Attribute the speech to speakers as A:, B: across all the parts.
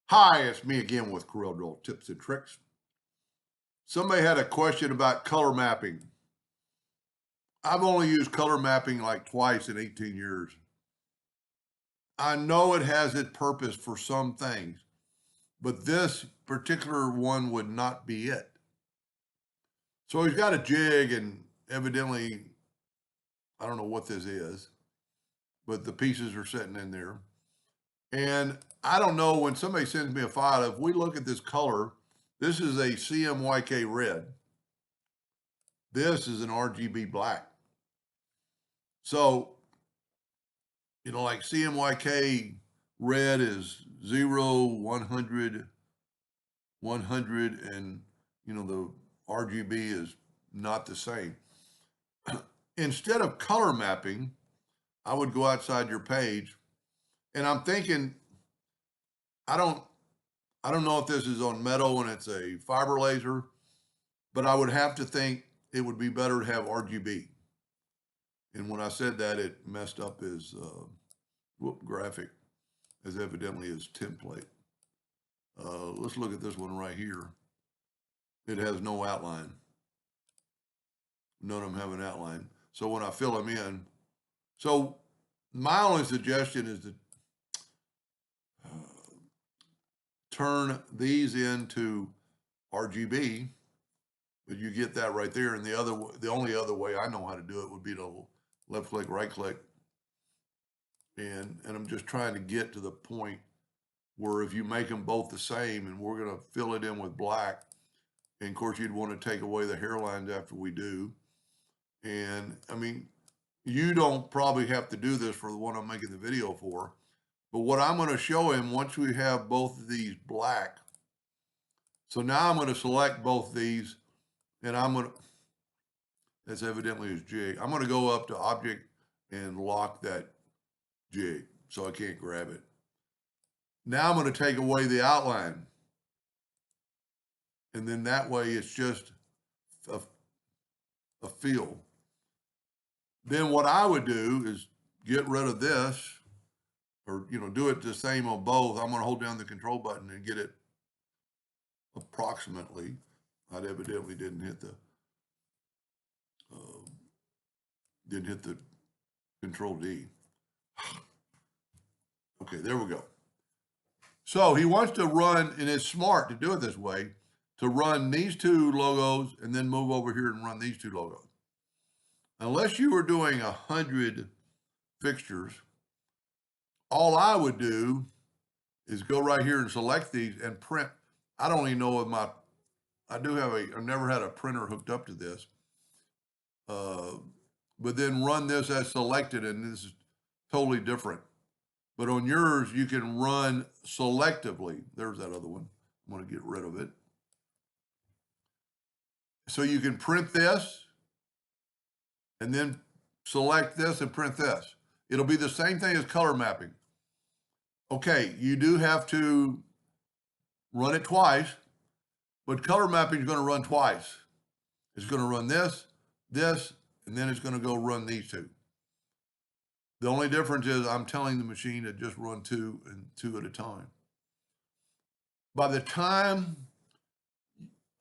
A: Hi, it's me again with Corel Draw Tips and Tricks. Somebody had a question about color mapping. I've only used color mapping like twice in 18 years. I know it has its purpose for some things, but this particular one would not be it. So he's got a jig, and evidently, I don't know what this is, but the pieces are sitting in there. And I don't know, when somebody sends me a file, if we look at this color, this is a CMYK red. This is an RGB black. So, like CMYK red is 0, 100, 100, and, the RGB is not the same. Instead of color mapping, I would go outside your page, and I'm thinking, I don't know if this is on metal and it's a fiber laser, but I would have to think it would be better to have RGB. And when I said that, it messed up his graphic, as evidently his template. Let's look at this one right here. It has no outline. None of them have an outline. So when I fill them in, so my only suggestion is to turn these into RGB, but you get that right there. And the only other way I know how to do it would be to left click, right click. And I'm just trying to get to the point where if you make them both the same, and we're going to fill it in with black, and of course you'd want to take away the hairlines after we do. And I mean, you don't probably have to do this for the one I'm making the video for, but what I'm going to show him once we have both of these black. So now I'm going to select both these, and that's evidently his jig. I'm going to go up to object and lock that jig so I can't grab it. Now I'm going to take away the outline. And then that way it's just a fill. Then what I would do is get rid of this, or do it the same on both. I'm going to hold down the control button and get it approximately. I evidently didn't hit the control D. Okay, there we go. So he wants to run, and it's smart to do it this way, to run these two logos and then move over here and run these two logos. Unless you were doing 100 fixtures, all I would do is go right here and select these and print. I don't even know if I've never had a printer hooked up to this, but then run this as selected, and this is totally different. But on yours, you can run selectively. There's that other one. I'm going to get rid of it. So you can print this and then select this and print this. It'll be the same thing as color mapping. Okay, you do have to run it twice, but color mapping is going to run twice. It's going to run this, and then it's going to go run these two. The only difference is I'm telling the machine to just run two and two at a time. By the time,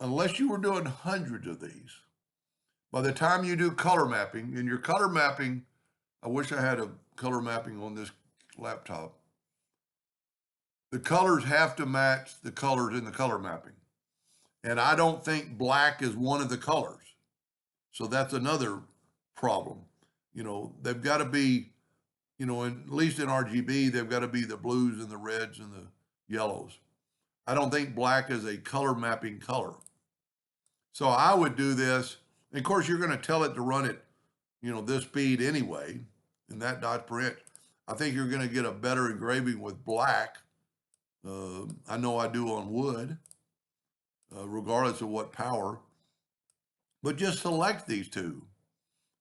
A: unless you were doing hundreds of these, by the time you do color mapping, and your color mapping, I wish I had a color mapping on this laptop. The colors have to match the colors in the color mapping. And I don't think black is one of the colors. So that's another problem. They've got to be, at least in RGB, they've got to be the blues and the reds and the yellows. I don't think black is a color mapping color. So I would do this. And of course, you're going to tell it to run it, this speed anyway, and that dots per inch. I think you're going to get a better engraving with black. I know I do on wood, regardless of what power. But just select these two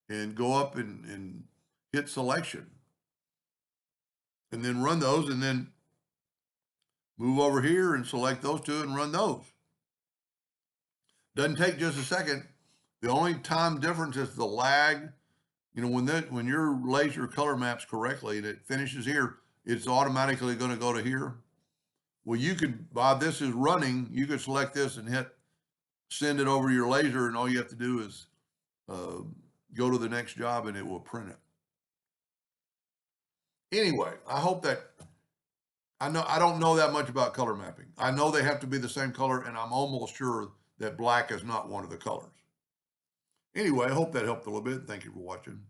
A: and go up and hit selection. And then run those, and then move over here and select those two and run those. Doesn't take just a second. The only time difference is the lag. When your laser color maps correctly and it finishes here, it's automatically going to go to here. Well, you could, while this is running, you could select this and hit send it over your laser, and all you have to do is go to the next job and it will print it. Anyway, I hope that I don't know that much about color mapping. I know they have to be the same color, and I'm almost sure that black is not one of the colors. Anyway, I hope that helped a little bit. Thank you for watching.